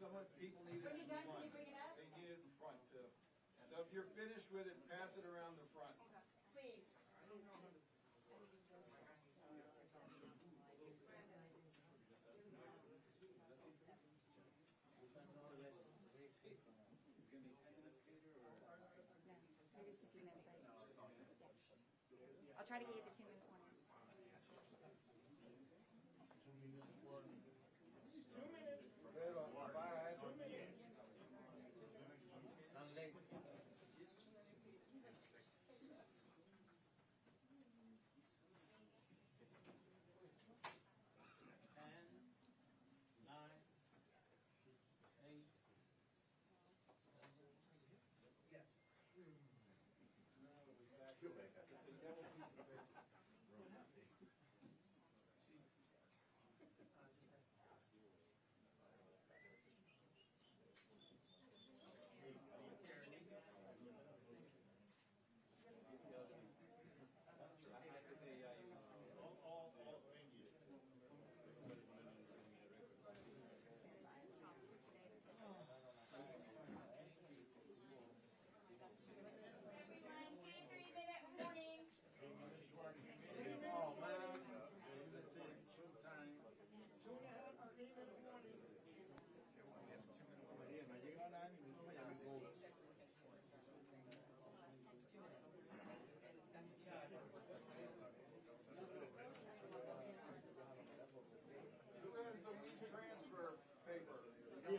some people need it in the front. They need it in front too. So if you're finished with it, pass it around the front. Please. I'll try to get you the 2-minute warning. 2 minutes. 2 minutes. Not late. It's a yellow piece of paper. Oh, man. Let's see. Showtime. 3-minute warning. María, no ha llegado nadie, no me llamen go. Who has the transfer paper? Here. You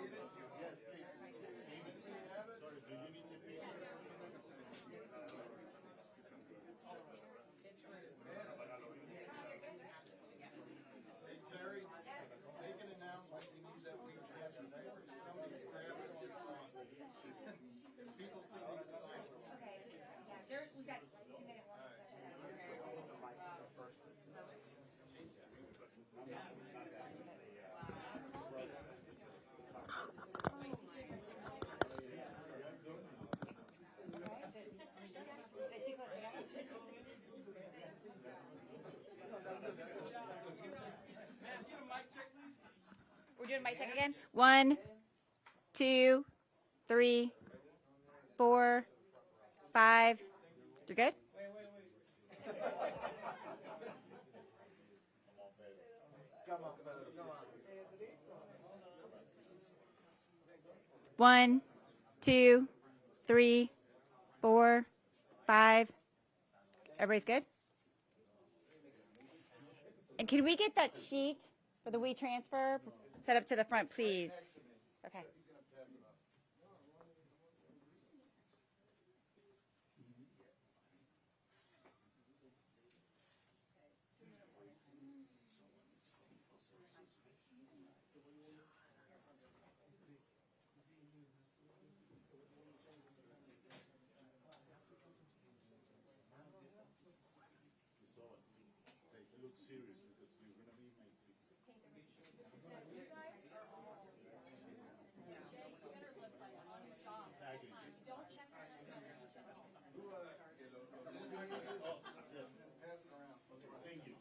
need it? Yes, please. Do you have it? Sorry, do you need the paper? Hey Terry, make an announcement. We need that we transfer paper. Somebody grab it. People still need to sign it. Okay. Yeah, we've got 2-minute warning. We're doing mic check again. 1, 2, 3, 4, 5. You're good? Come on, Pedro, come on. 1, 2, 3, 4, 5. Everybody's good? And can we get that sheet for the WeTransfer set up to the front, please? Okay. Like, look serious because you're going to be my team. Exactly. Pass it around. Thank you. Thank you.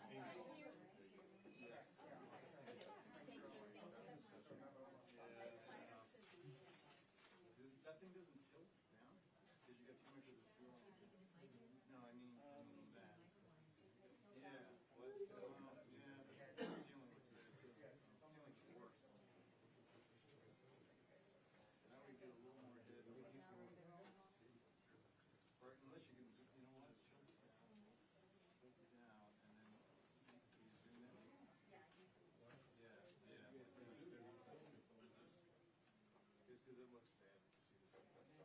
That thing doesn't tilt down because you got too much of the ceiling. No, I mean that. Yeah, well, it's still yeah. The ceiling looks better too. The ceiling's worse. Now we get a little more head. Or unless you can, you know what? Tilt it down, and then you zoom in. Yeah. It's because it looks bad to see the ceiling.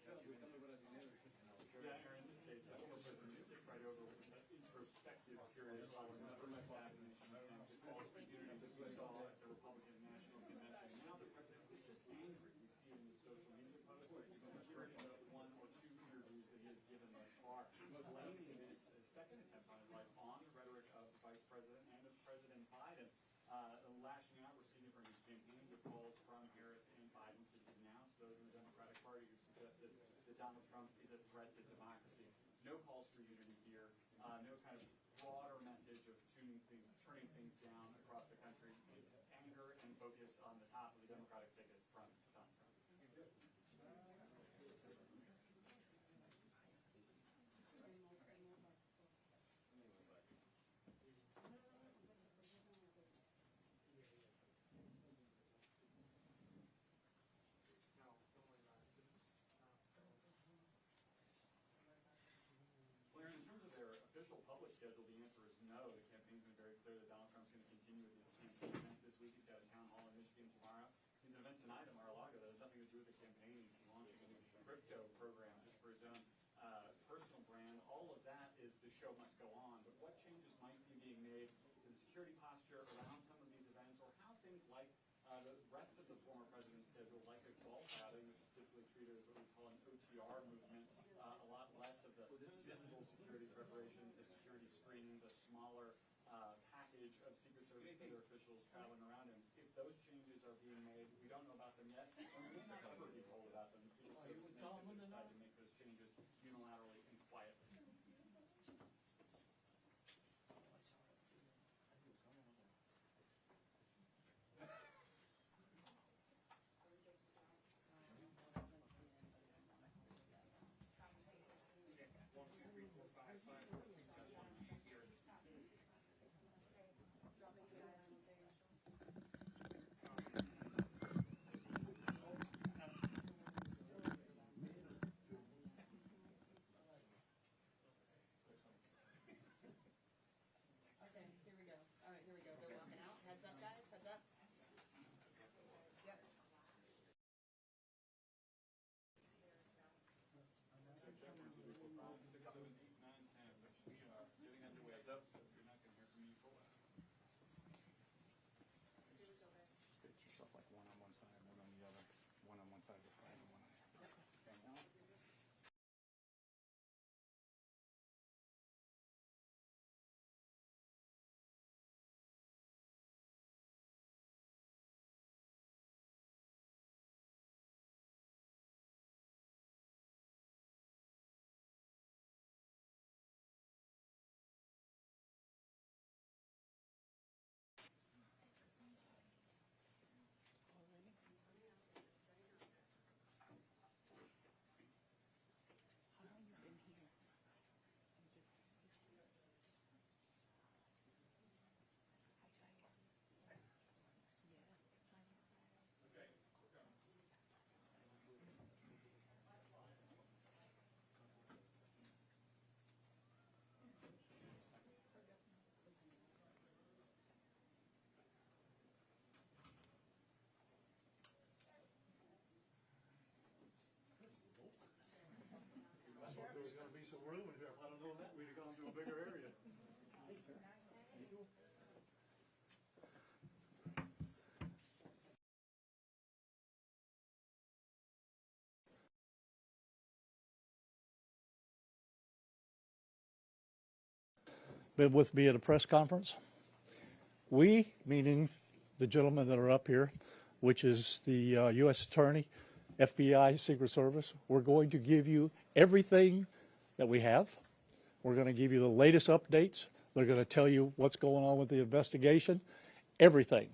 Yeah, Aaron, in this case, the former president skipped right over what was that introspective period following the Trump assassination attempt. It calls for unity, as we saw at the Republican National Convention. Now the president is just angry. We see it in his social media posts, even during the one or two interviews that he has given thus far, blaming this second attempt on his life on the rhetoric of the vice president and of President Biden. Lashing out, we're seeing it from his campaign with calls from Harris and Biden to denounce those in the Democratic Party who suggested that Donald Trump is a threat to democracy. No calls for unity here, no kind of broader message of turning things down across the country. It's anger and focus on the top of the Democratic ticket from Donald Trump. Well, in terms of their official public schedule, the answer is no. The campaign's been very clear that Donald Trump's going to continue with his campaign events this week. He's got a town hall in Michigan tomorrow. He's an event tonight at Mar-a-Lago that has nothing to do with the campaign. He's launching a new crypto program just for his own personal brand. All of that is the show must go on. But what changes might be being made to the security posture around some of these events, or how things like the rest of the former president's schedule, like a golf outing, which is typically treated as what we call an OTR movement, a lot less of the visible security preparation, the security screenings, a smaller package of Secret Service federal officials traveling around him. If those changes are being made, we don't know about them yet, and we may not ever be told about them. The Secret Service may simply decide to make those changes unilaterally and quietly. There was going to be some room in here. If I'd have known that, we'd have gone to a bigger area. Been with me at a press conference. We, meaning the gentlemen that are up here, which is the U.S. Attorney, FBI, Secret Service, we're going to give you everything that we have. We're going to give you the latest updates. They're going to tell you what's going on with the investigation, everything.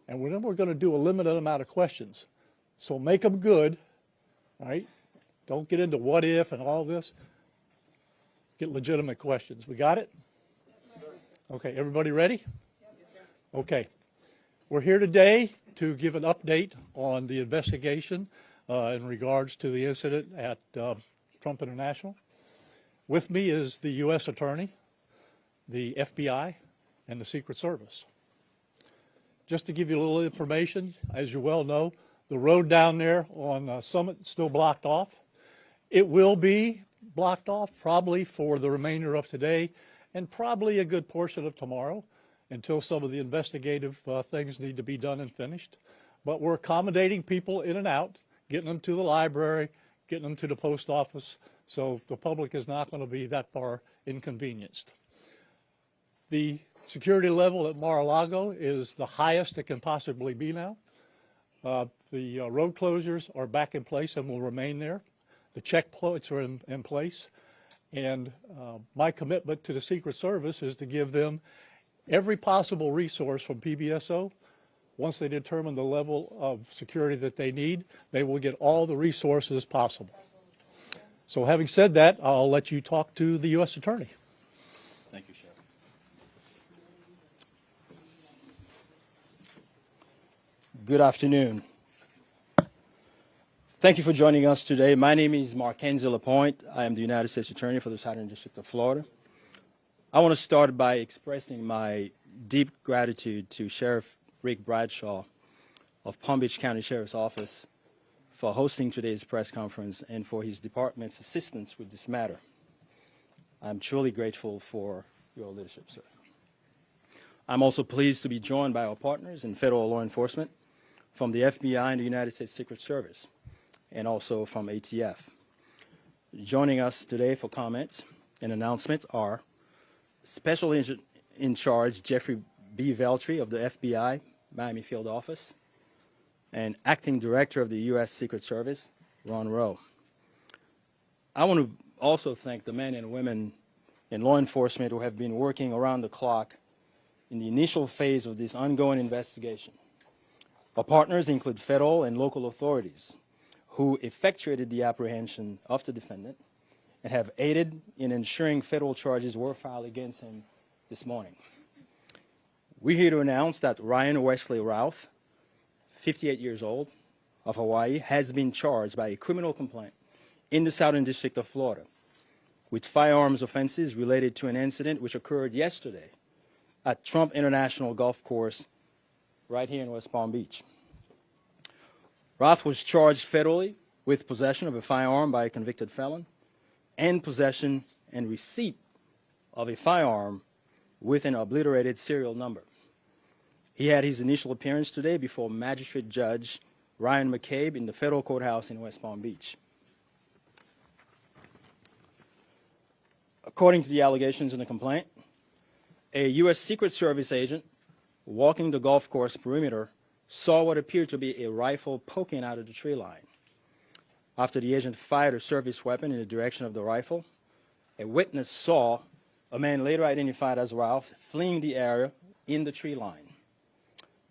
And then we're going to do a limited amount of questions. So make them good, all right? Don't get into what if and all this. Get legitimate questions. We got it? Okay, everybody ready? Okay. We're here today to give an update on the investigation in regards to the incident at Trump International. With me is the U.S. Attorney, the FBI, and the Secret Service. Just to give you a little information, as you well know, the road down there on Summit is still blocked off. It will be blocked off probably for the remainder of today and probably a good portion of tomorrow until some of the investigative things need to be done and finished. But we're accommodating people in and out, getting them to the library, getting them to the post office, so the public is not going to be that far inconvenienced. The security level at Mar-a-Lago is the highest it can possibly be now. The road closures are back in place and will remain there. The checkpoints are in place. And my commitment to the Secret Service is to give them every possible resource from PBSO. Once they determine the level of security that they need, they will get all the resources possible. So having said that, I'll let you talk to the U.S. Attorney. Thank you, Sheriff. Good afternoon. Thank you for joining us today. My name is Markenzie Lapointe. I am the United States Attorney for the Southern District of Florida. I want to start by expressing my deep gratitude to Sheriff Rick Bradshaw of Palm Beach County Sheriff's Office for hosting today's press conference and for his department's assistance with this matter. I'm truly grateful for your leadership, sir. I'm also pleased to be joined by our partners in federal law enforcement from the FBI and the United States Secret Service, and also from ATF. Joining us today for comments and announcements are Special Agent in Charge Jeffrey B. Veltri of the FBI Miami Field Office, and Acting Director of the U.S. Secret Service, Ron Rowe. I want to also thank the men and women in law enforcement who have been working around the clock in the initial phase of this ongoing investigation. Our partners include federal and local authorities who effectuated the apprehension of the defendant and have aided in ensuring federal charges were filed against him this morning. We're here to announce that Ryan Wesley Routh, 58 years old, of Hawaii, has been charged by a criminal complaint in the Southern District of Florida with firearms offenses related to an incident which occurred yesterday at Trump International Golf Course right here in West Palm Beach. Routh was charged federally with possession of a firearm by a convicted felon and possession and receipt of a firearm with an obliterated serial number. He had his initial appearance today before Magistrate Judge Ryan McCabe in the federal courthouse in West Palm Beach. According to the allegations in the complaint, a U.S. Secret Service agent walking the golf course perimeter saw what appeared to be a rifle poking out of the tree line. After the agent fired a service weapon in the direction of the rifle, a witness saw a man later identified as Ralph fleeing the area in the tree line.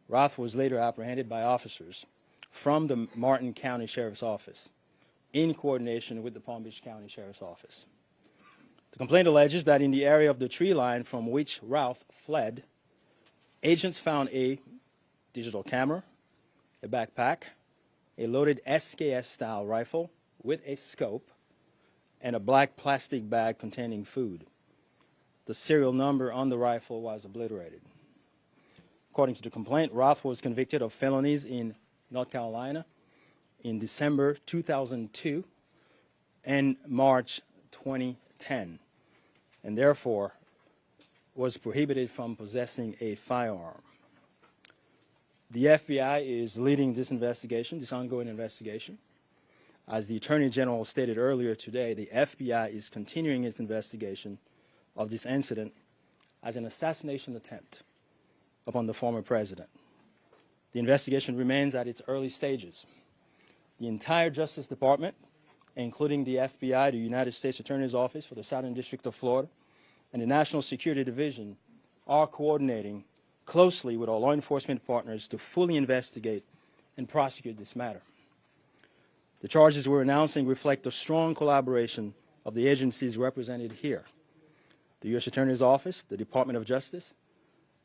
Routh was later apprehended by officers from the Martin County Sheriff's Office in coordination with the Palm Beach County Sheriff's Office. The complaint alleges that in the area of the tree line from which Routh fled, agents found a digital camera, a backpack, a loaded SKS-style rifle with a scope, and a black plastic bag containing food. The serial number on the rifle was obliterated. According to the complaint, Routh was convicted of felonies in North Carolina in December 2002 and March 2010, and therefore was prohibited from possessing a firearm. The FBI is leading this investigation, this ongoing investigation. As the Attorney General stated earlier today, the FBI is continuing its investigation of this incident as an assassination attempt upon the former president. The investigation remains at its early stages. The entire Justice Department, including the FBI, the United States Attorney's Office for the Southern District of Florida, and the National Security Division are coordinating closely with our law enforcement partners to fully investigate and prosecute this matter. The charges we're announcing reflect the strong collaboration of the agencies represented here. The U.S. Attorney's Office, the Department of Justice,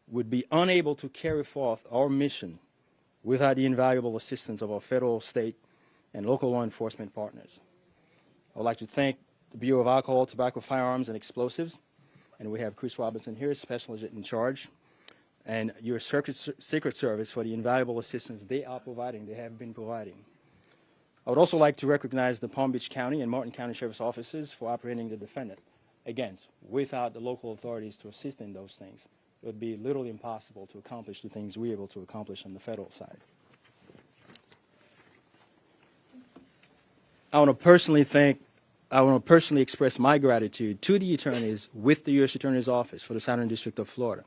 would be unable to carry forth our mission without the invaluable assistance of our federal, state, and local law enforcement partners. I would like to thank the Bureau of Alcohol, Tobacco, Firearms, and Explosives, and we have Chris Robinson here, Special Agent in Charge, and your Secret Service for the invaluable assistance they are providing, they have been providing. I would also like to recognize the Palm Beach County and Martin County Sheriff's offices for apprehending the defendant. Again, without the local authorities to assist in those things, it would be literally impossible to accomplish the things we're able to accomplish on the federal side. I want to personally express my gratitude to the attorneys with the U.S. Attorney's Office for the Southern District of Florida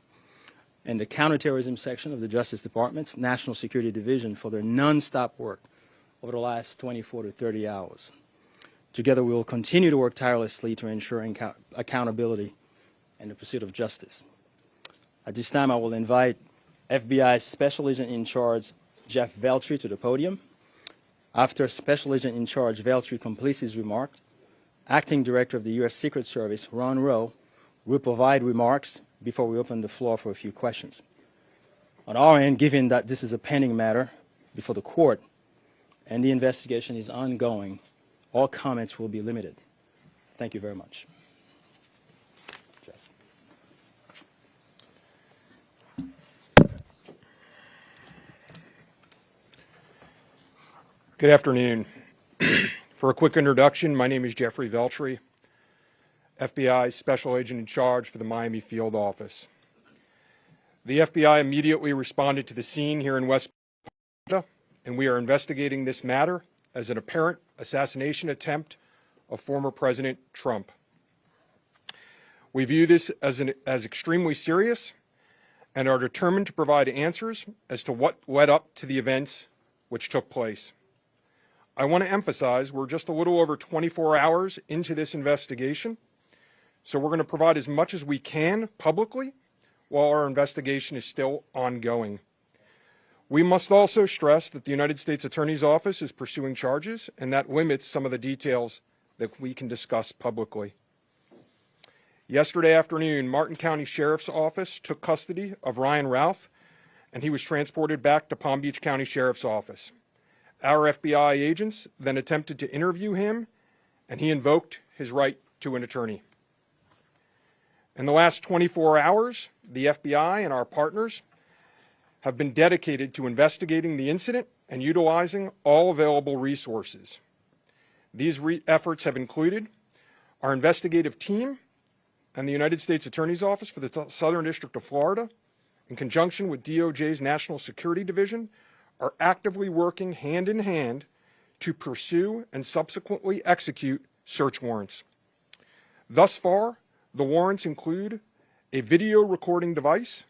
and the Counterterrorism Section of the Justice Department's National Security Division for their nonstop work over the last 24 to 30 hours. Together, we will continue to work tirelessly to ensure accountability and the pursuit of justice. At this time, I will invite FBI Special Agent in Charge Jeff Veltri to the podium. After Special Agent in Charge Veltri completes his remark, Acting Director of the U.S. Secret Service, Ron Rowe, will provide remarks before we open the floor for a few questions. On our end, given that this is a pending matter before the court and the investigation is ongoing, all comments will be limited. Thank you very much. Jeff. Good afternoon. For a quick introduction, my name is Jeffrey Veltri, FBI Special Agent in Charge for the Miami Field Office. The FBI immediately responded to the scene here in West Florida, and we are investigating this matter as an apparent assassination attempt of former President Trump. We view this as extremely serious and are determined to provide answers as to what led up to the events which took place. I want to emphasize we're just a little over 24 hours into this investigation, so we're going to provide as much as we can publicly while our investigation is still ongoing. We must also stress that the United States Attorney's Office is pursuing charges, and that limits some of the details that we can discuss publicly. Yesterday afternoon, Martin County Sheriff's Office took custody of Ryan Ralph, and he was transported back to Palm Beach County Sheriff's Office. Our FBI agents then attempted to interview him, and he invoked his right to an attorney. In the last 24 hours, the FBI and our partners have been dedicated to investigating the incident and utilizing all available resources. These efforts have included our investigative team and the United States Attorney's Office for the Southern District of Florida, in conjunction with DOJ's National Security Division, are actively working hand in hand to pursue and subsequently execute search warrants. Thus far, the warrants include a video recording device,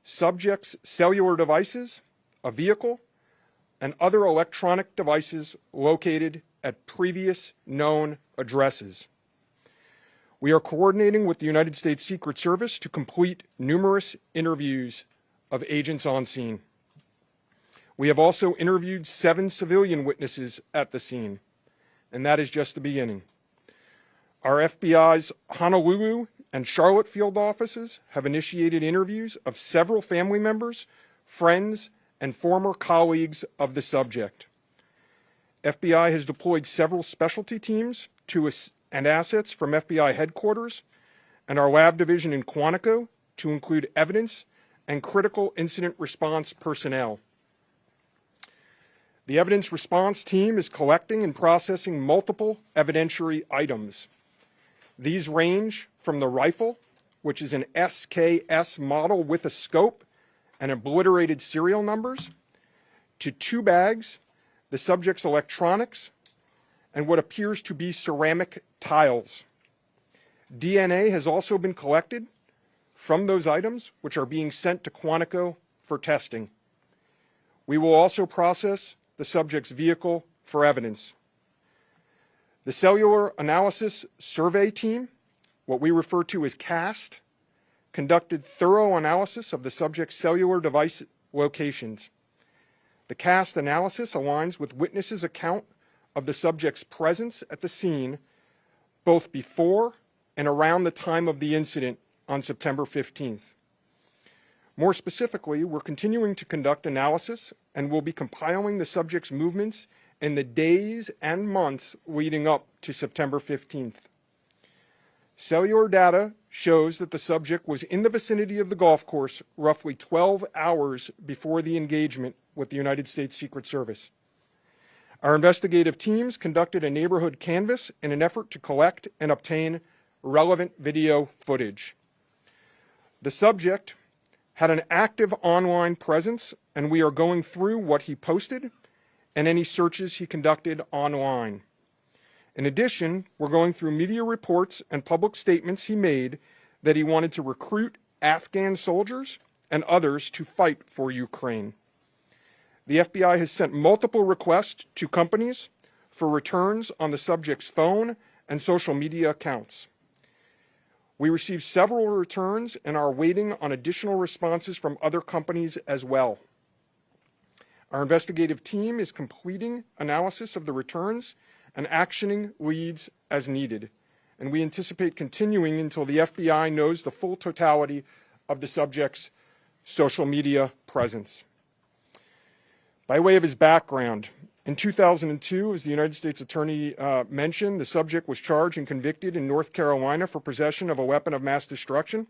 subjects' cellular devices, a vehicle, and other electronic devices located at previous known addresses. We are coordinating with the United States Secret Service to complete numerous interviews of agents on scene. We have also interviewed 7 civilian witnesses at the scene, and that is just the beginning. Our FBI's Honolulu and Charlotte field offices have initiated interviews of several family members, friends, and former colleagues of the subject. FBI has deployed several specialty teams and assets from FBI headquarters and our lab division in Quantico to include evidence and critical incident response personnel. The evidence response team is collecting and processing multiple evidentiary items. These range from the rifle, which is an SKS model with a scope and obliterated serial numbers, to 2 bags, the subject's electronics, and what appears to be ceramic tiles. DNA has also been collected from those items, which are being sent to Quantico for testing. We will also process the subject's vehicle for evidence. The Cellular Analysis Survey Team, what we refer to as CAST, conducted thorough analysis of the subject's cellular device locations. The CAST analysis aligns with witnesses' account of the subject's presence at the scene both before and around the time of the incident on September 15th. More specifically, we're continuing to conduct analysis and will be compiling the subject's movements in the days and months leading up to September 15th. Cellular data shows that the subject was in the vicinity of the golf course roughly 12 hours before the engagement with the United States Secret Service. Our investigative teams conducted a neighborhood canvass in an effort to collect and obtain relevant video footage. The subject had an active online presence, and we are going through what he posted and any searches he conducted online. In addition, we're going through media reports and public statements he made that he wanted to recruit Afghan soldiers and others to fight for Ukraine. The FBI has sent multiple requests to companies for returns on the subject's phone and social media accounts. We received several returns and are waiting on additional responses from other companies as well. Our investigative team is completing analysis of the returns and actioning leads as needed, and we anticipate continuing until the FBI knows the full totality of the subject's social media presence. By way of his background, in 2002, as the United States Attorney mentioned, the subject was charged and convicted in North Carolina for possession of a weapon of mass destruction.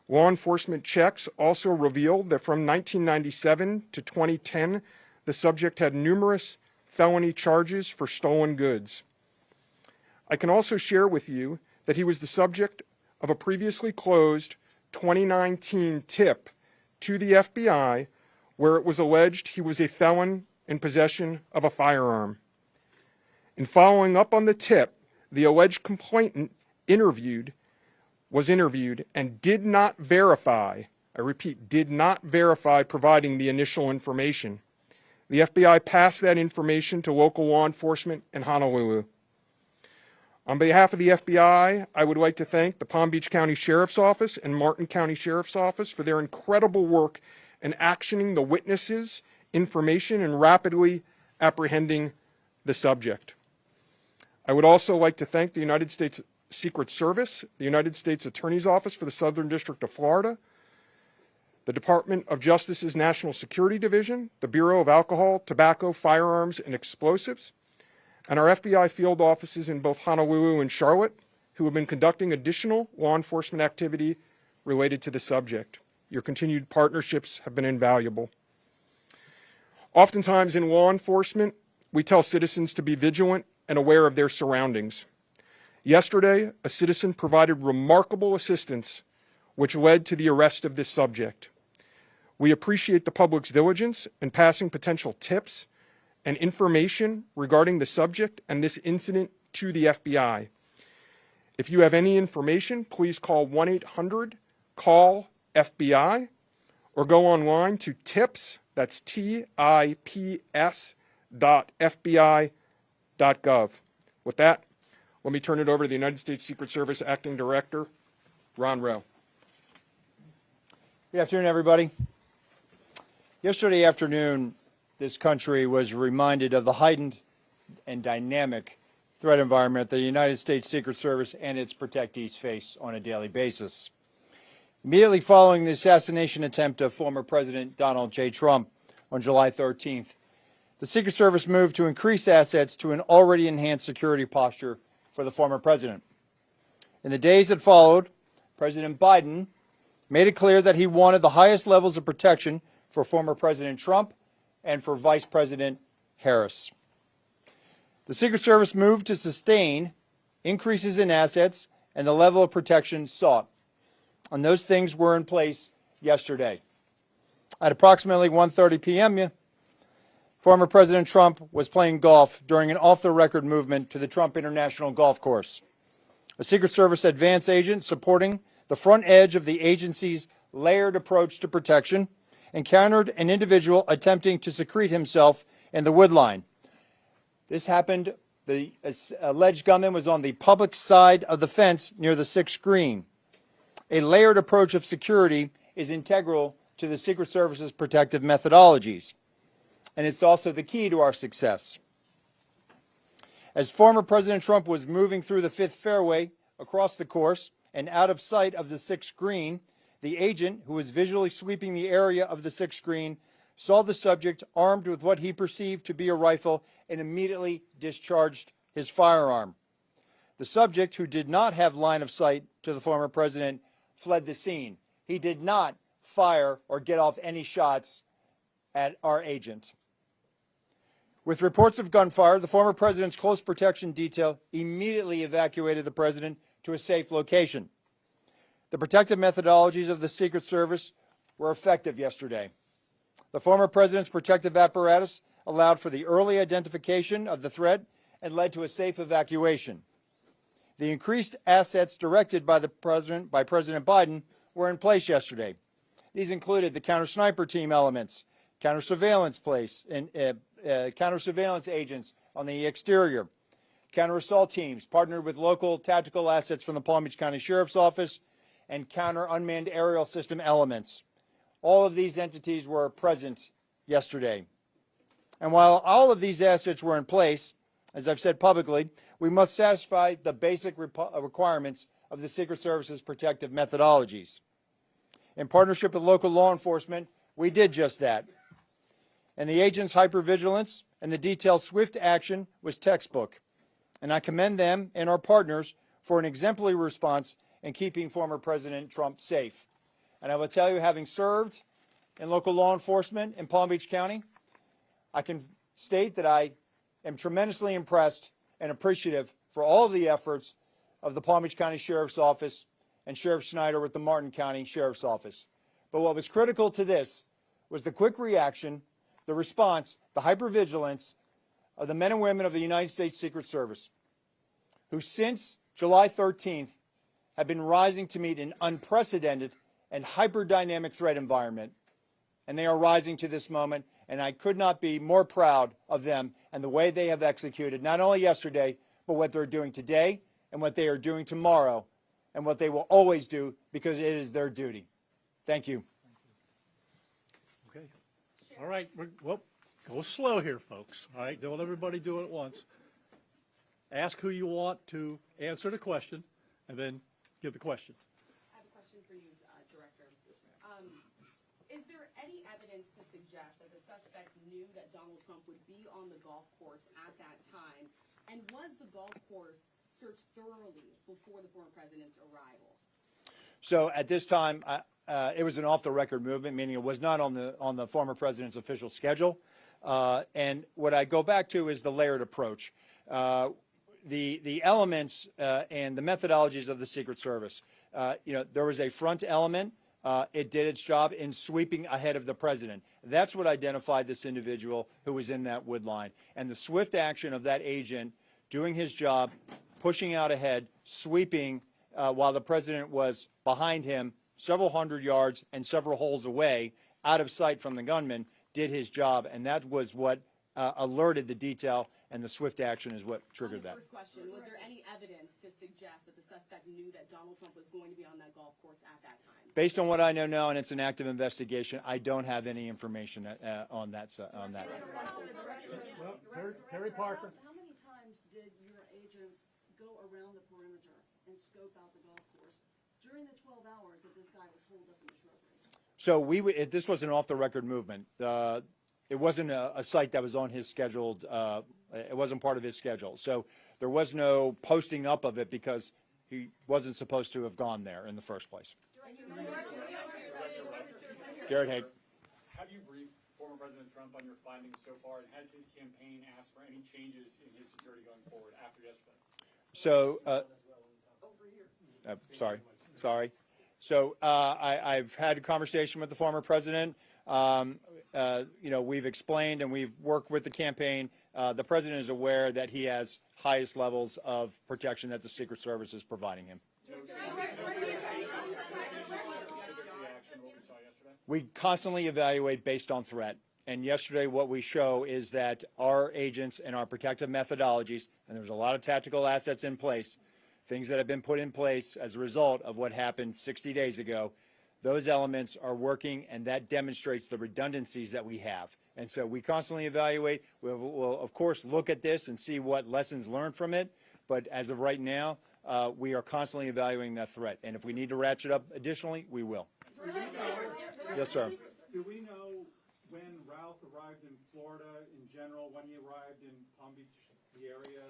Law enforcement checks also revealed that from 1997 to 2010, the subject had numerous felony charges for stolen goods. I can also share with you that he was the subject of a previously closed 2019 tip to the FBI where it was alleged he was a felon in possession of a firearm. In following up on the tip, the alleged complainant was interviewed and did not verify, I repeat, did not verify providing the initial information. The FBI passed that information to local law enforcement in Honolulu. On behalf of the FBI, I would like to thank the Palm Beach County Sheriff's Office and Martin County Sheriff's Office for their incredible work in actioning the witnesses' information and rapidly apprehending the subject. I would also like to thank the United States Secret Service, the United States Attorney's Office for the Southern District of Florida, the Department of Justice's National Security Division, the Bureau of Alcohol, Tobacco, Firearms, and Explosives, and our FBI field offices in both Honolulu and Charlotte, who have been conducting additional law enforcement activity related to the subject. Your continued partnerships have been invaluable. Oftentimes in law enforcement, we tell citizens to be vigilant and aware of their surroundings. Yesterday, a citizen provided remarkable assistance, which led to the arrest of this subject. We appreciate the public's diligence in passing potential tips and information regarding the subject and this incident to the FBI. If you have any information, please call 1-800-CALL-FBI or go online to tips, that's tips.fbi.gov. With that, let me turn it over to the United States Secret Service Acting Director, Ron Rowe. Good afternoon, everybody. Yesterday afternoon, this country was reminded of the heightened and dynamic threat environment that the United States Secret Service and its protectees face on a daily basis. Immediately following the assassination attempt of former President Donald J. Trump on July 13th, the Secret Service moved to increase assets to an already enhanced security posture for the former president. In the days that followed, President Biden made it clear that he wanted the highest levels of protection for former President Trump and for Vice President Harris. The Secret Service moved to sustain increases in assets and the level of protection sought. And those things were in place yesterday. At approximately 1:30 p.m., former President Trump was playing golf during an off-the-record movement to the Trump International Golf Course. A Secret Service advance agent supporting the front edge of the agency's layered approach to protection encountered an individual attempting to secrete himself in the woodline. This happened, the alleged gunman was on the public side of the fence near the 6th green. A layered approach of security is integral to the Secret Service's protective methodologies, and it's also the key to our success. As former President Trump was moving through the 5th fairway across the course and out of sight of the 6th green, the agent, who was visually sweeping the area of the 6th green, saw the subject armed with what he perceived to be a rifle and immediately discharged his firearm. The subject, who did not have line of sight to the former president, fled the scene. He did not fire or get off any shots at our agent. With reports of gunfire, the former president's close protection detail immediately evacuated the president to a safe location. The protective methodologies of the Secret Service were effective yesterday. The former president's protective apparatus allowed for the early identification of the threat and led to a safe evacuation. The increased assets directed by President Biden were in place yesterday. These included the counter-sniper team elements, counter-surveillance agents on the exterior, counter-assault teams partnered with local tactical assets from the Palm Beach County Sheriff's Office, and counter-unmanned aerial system elements. All of these entities were present yesterday. And while all of these assets were in place, as I've said publicly, we must satisfy the basic requirements of the Secret Service's protective methodologies. In partnership with local law enforcement, we did just that. And the agents' hypervigilance and the detailed swift action was textbook. And I commend them and our partners for an exemplary response in keeping former President Trump safe. And I will tell you, having served in local law enforcement in Palm Beach County, I can state that I am tremendously impressed and appreciative for all of the efforts of the Palm Beach County Sheriff's Office and Sheriff Snyder with the Martin County Sheriff's Office. But what was critical to this was the quick reaction, the response, the hypervigilance of the men and women of the United States Secret Service, who since July 13th have been rising to meet an unprecedented and hyper-dynamic threat environment. And they are rising to this moment, and I could not be more proud of them and the way they have executed, not only yesterday, but what they're doing today and what they are doing tomorrow and what they will always do because it is their duty. Thank you. Okay. All right. Well, go slow here, folks. All right. Don't everybody do it at once. Ask who you want to answer the question, and then give the question. I have a question for you, Director. Is there any evidence to suggest that the suspect knew that Donald Trump would be on the golf course at that time? And was the golf course searched thoroughly before the former president's arrival? So at this time, it was an off-the-record movement, meaning it was not on the former president's official schedule. And what I go back to is the layered approach. The elements and the methodologies of the Secret Service. There was a front element. It did its job in sweeping ahead of the president. That's what identified this individual who was in that wood line. And the swift action of that agent doing his job, pushing out ahead, sweeping while the president was behind him several hundred yards and several holes away, out of sight from the gunman, did his job. And that was what alerted the detail, and the swift action is what triggered that. First question, was there any evidence to suggest that the suspect knew that Donald Trump was going to be on that golf course at that time? Based on what I know now, and it's an active investigation, I don't have any information on that. Well, Terry Parker. How many times did your agents go around the perimeter and scope out the golf course during the 12 hours that this guy was holed up in the shrubbery? So this was an off-the-record movement. It wasn't a site that was on his scheduled. It wasn't part of his schedule. So there was no posting up of it because he wasn't supposed to have gone there in the first place. Garrett Haig. Have you briefed former President Trump on your findings so far, and has his campaign asked for any changes in his security going forward after yesterday? So, sorry. So I've had a conversation with the former president. We've explained and we've worked with the campaign. The president is aware that he has highest levels of protection that the Secret Service is providing him. We constantly evaluate based on threat. And yesterday what we show is that our agents and our protective methodologies, and there's a lot of tactical assets in place, things that have been put in place as a result of what happened 60 days ago, those elements are working, and that demonstrates the redundancies that we have. And so we constantly evaluate. We'll of course, look at this and see what lessons learned from it. But as of right now, we are constantly evaluating that threat. And if we need to ratchet up additionally, we will. Yes, sir. Do we know when Ralph arrived in Florida in general, when he arrived in Palm Beach, the area?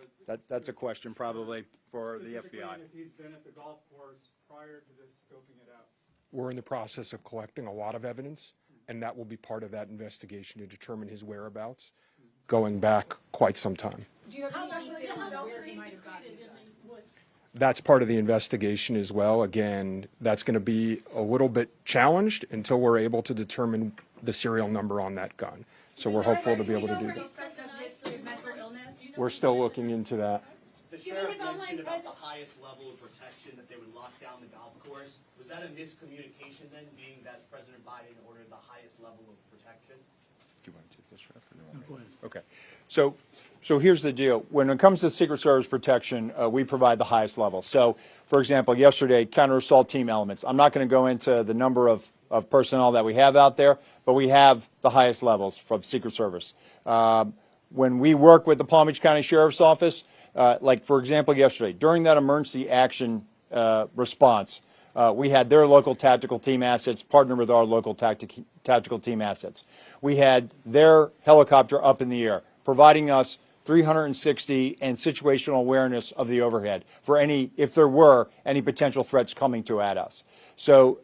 That's a question probably for the FBI. If he's been at the golf course prior to this scoping it out. We're in the process of collecting a lot of evidence, and that will be part of that investigation to determine his whereabouts. going back quite some time. Do you have any detail on where he might have gotten the gun? That's part of the investigation as well. Again, that's going to be a little bit challenged until we're able to determine the serial number on that gun. So we're hopeful to be able to do that. We're still looking into that. The sheriff mentioned about the highest level of protection, that they would lock down the golf course. Was that a miscommunication then, being that President Biden ordered the highest level of protection? Do you want to take this, Sheriff? No, go ahead. Okay. So here's the deal. When it comes to Secret Service protection, we provide the highest level. So, for example, yesterday, counter-assault team elements. I'm not going to go into the number of personnel that we have out there, but we have the highest levels from Secret Service. When we work with the Palm Beach County Sheriff's Office, like, for example, yesterday, during that emergency action response, we had their local tactical team assets partner with our local tactical team assets. We had their helicopter up in the air, providing us 360 and situational awareness of the overhead for any, if there were any potential threats coming at us. So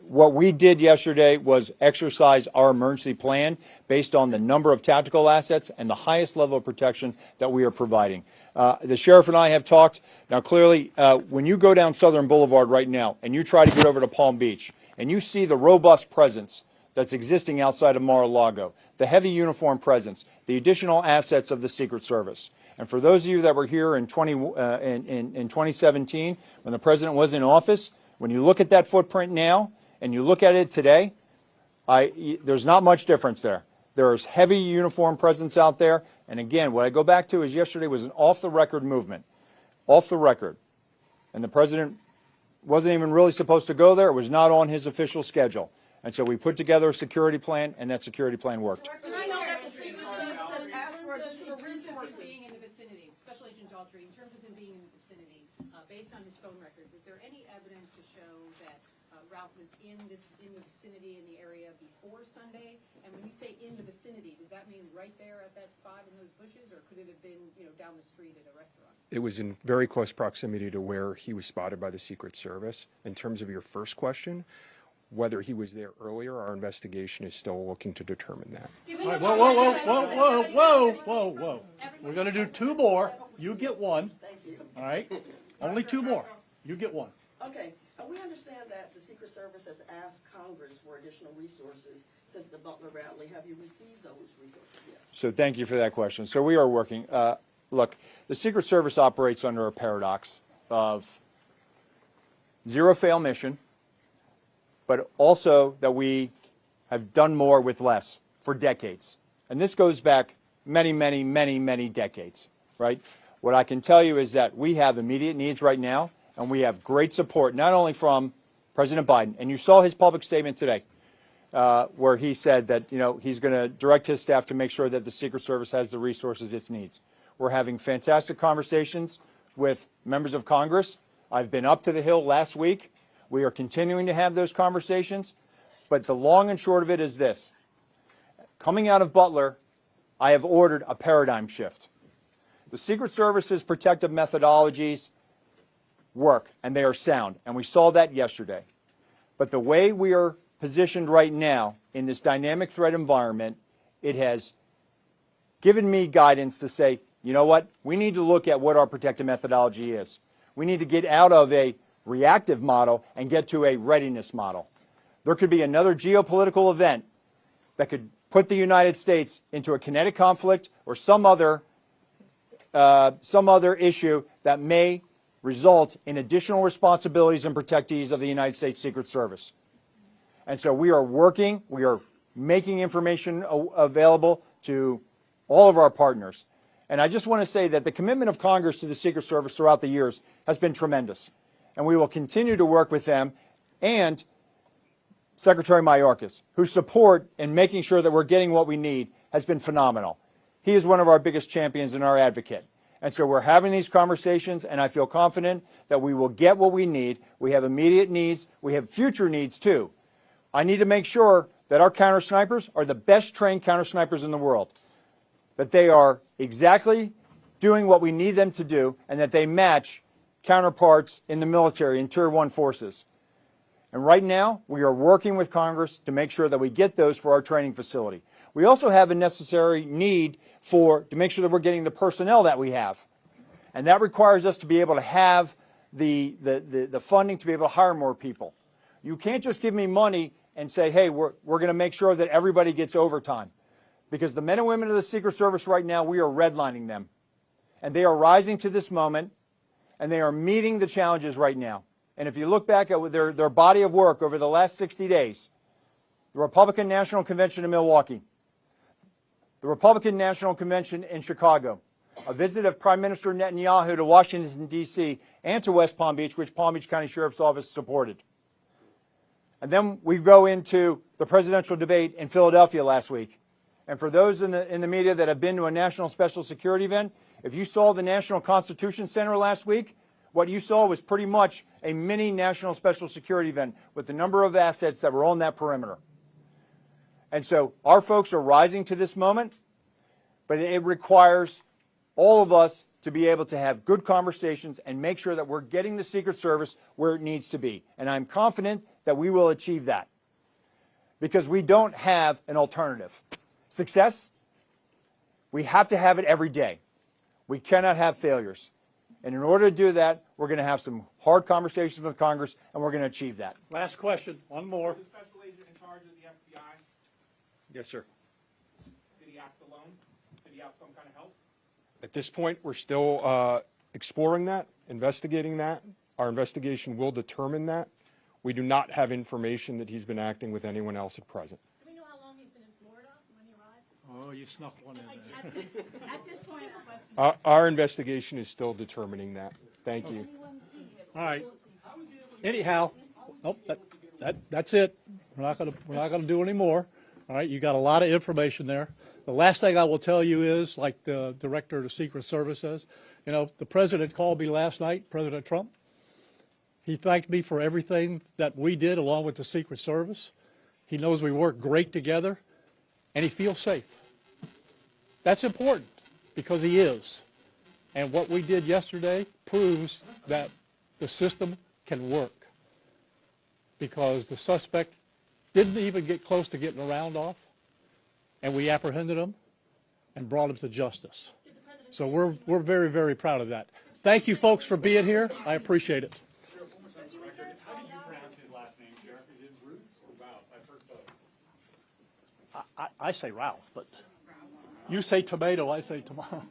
what we did yesterday was exercise our emergency plan based on the number of tactical assets and the highest level of protection that we are providing. The sheriff and I have talked. Now, clearly, when you go down Southern Boulevard right now and you try to get over to Palm Beach and you see the robust presence that's existing outside of Mar-a-Lago, the heavy uniform presence, the additional assets of the Secret Service. And for those of you that were here in 2017, when the president was in office, when you look at that footprint now and you look at it today, there's not much difference there. There is heavy uniform presence out there. And again, what I go back to is yesterday was an off-the-record movement, off the record. And the president wasn't even really supposed to go there. It was not on his official schedule. And so we put together a security plan, and that security plan worked. I know that the Secret Service has asked for additional resources. Being in the vicinity, Special Agent Daughtry, in terms of him being in the vicinity, based on his phone records, is there any evidence to show that Ralph was in the vicinity in the area before Sunday? And when you say in the vicinity, does that mean right there at that spot in those bushes, or could it have been, down the street at a restaurant? It was in very close proximity to where he was spotted by the Secret Service. In terms of your first question, whether he was there earlier, our investigation is still looking to determine that. All right, whoa. We're going to do two more. You get one. Thank you. All right? Only two more. You get one. Okay. We understand that the Secret Service has asked Congress for additional resources since the Butler rally. Have you received those resources yet? So thank you for that question. So we are working. Look, the Secret Service operates under a paradox of zero-fail mission, but also that we have done more with less for decades. And this goes back many decades, right? What I can tell you is that we have immediate needs right now, and we have great support, not only from President Biden, and you saw his public statement today, where he said that, he's going to direct his staff to make sure that the Secret Service has the resources it needs. We're having fantastic conversations with members of Congress. I've been up to the Hill last week. We are continuing to have those conversations, but the long and short of it is this. Coming out of Butler, I have ordered a paradigm shift. The Secret Service's protective methodologies work, and they are sound, and we saw that yesterday. But the way we are positioned right now in this dynamic threat environment, it has given me guidance to say, you know what, we need to look at what our protective methodology is. We need to get out of a reactive model and get to a readiness model. There could be another geopolitical event that could put the United States into a kinetic conflict or some other issue that may result in additional responsibilities and protectees of the United States Secret Service. And so we are working, we are making information available to all of our partners. And I just want to say that the commitment of Congress to the Secret Service throughout the years has been tremendous. And we will continue to work with them and Secretary Mayorkas, whose support in making sure that we're getting what we need has been phenomenal. He is one of our biggest champions and our advocate. And so we're having these conversations, and I feel confident that we will get what we need. We have immediate needs. We have future needs, too. I need to make sure that our counter snipers are the best trained counter snipers in the world, that they are exactly doing what we need them to do, and that they match counterparts in the military and Tier 1 forces. And right now, we are working with Congress to make sure that we get those for our training facility. We also have a necessary need to make sure that we're getting the personnel that we have. And that requires us to be able to have the funding to be able to hire more people. You can't just give me money and say, hey, we're going to make sure that everybody gets overtime. Because the men and women of the Secret Service right now, we are redlining them. And they are rising to this moment, and they are meeting the challenges right now. And if you look back at their body of work over the last 60 days, the Republican National Convention in Milwaukee, the Republican National Convention in Chicago, a visit of Prime Minister Netanyahu to Washington, D.C., and to West Palm Beach, which Palm Beach County Sheriff's Office supported. And then we go into the presidential debate in Philadelphia last week. And for those in the media that have been to a national special security event, if you saw the National Constitution Center last week, what you saw was pretty much a mini national special security event with the number of assets that were on that perimeter. And so our folks are rising to this moment, but it requires all of us to be able to have good conversations and make sure that we're getting the Secret Service where it needs to be. And I'm confident that we will achieve that because we don't have an alternative. Success, we have to have it every day. We cannot have failures. And in order to do that, we're going to have some hard conversations with Congress, and we're going to achieve that. Last question, one more. The special agent in charge of the FBI, Yes, sir. did he act alone? Did he have some kind of help? At this point, we're still exploring that, investigating that. Our investigation will determine that. We do not have information that he's been acting with anyone else at present. Do we know how long he's been in Florida when he arrived? Oh, you snuck one in there. At this point, Our investigation is still determining that. Thank you. All right. Anyhow, nope, that's it. We're not gonna do any more. All right, you got a lot of information there. The last thing I will tell you is, like the director of the Secret Service says, you know, the president called me last night, President Trump. He thanked me for everything that we did along with the Secret Service. He knows we work great together, and he feels safe. That's important because he is. And what we did yesterday proves that the system can work because the suspect didn't even get close to getting a round off, and we apprehended him and brought him to justice. So we're very, very proud of that. Thank you, folks, for being here. I appreciate it. How do you pronounce his last name, Sheriff? Is it Ruth or Ralph? I've heard both. I say Ralph, but you say tomato, I say tomato.